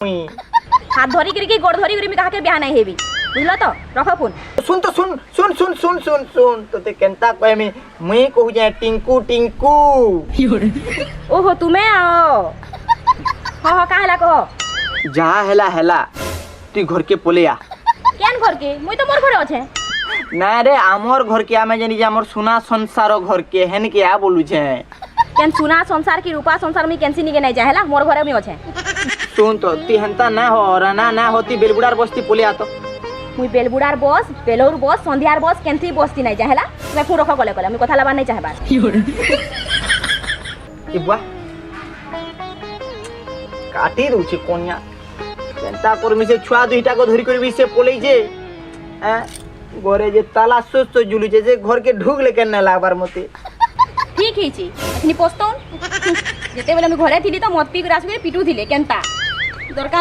মুই হাত ধরি কি গোড় ধরি আমি কাহাকে বিয়া নাই হেবি বুঝলো তো রখ ফোন শুন তো শুন শুন শুন শুন শুন শুন তোতে কেনতা কইমি মুই কহু যে টিঙ্কু টিঙ্কু ওহো তুমে আও হ কাহলা কহ যা হেলা হেলা তুই ঘরকে পলেয়া কেন ঘরকে মুই তো মোর ঘরে আছে না রে আমর ঘরকে আমি জানি যে আমর সোনা সংসার ঘরকে হেনকে আ বলুছে কেন সোনা সংসার কি রূপা সংসার মুই কেনসি নিকে নাই যা হেলা মোর ঘরে মুই আছে শুন তো তুই হেনতা না হ রানা না হতি বেলবুড়ার বস্তি পলেয়া তো মুই বেলবুড়ার বস বেলৌর বস সন্ধ্যার বস কেনসি বসতি নাই যা হেলা তুমি ফোন রখ গলে গলে আমি কথা লাবার নাই চাহবার এ বুয়া কাটি দউছে কন্যা কেনতা করমি সে ছুয়া দুইটাকে ধরি করবি সে পলেই যে হ্যাঁ ঘরে যে তালা সুস্থ ঝুলুছে যে ঘরকে ঢুকলে কেন না লাগবার মতে ঠিক হইছি এখনি পস্তন যেতেবেলে আমি ঘরে থিলি তো মদ পি করে আসবে পিটু থিলে কেনতা দরকার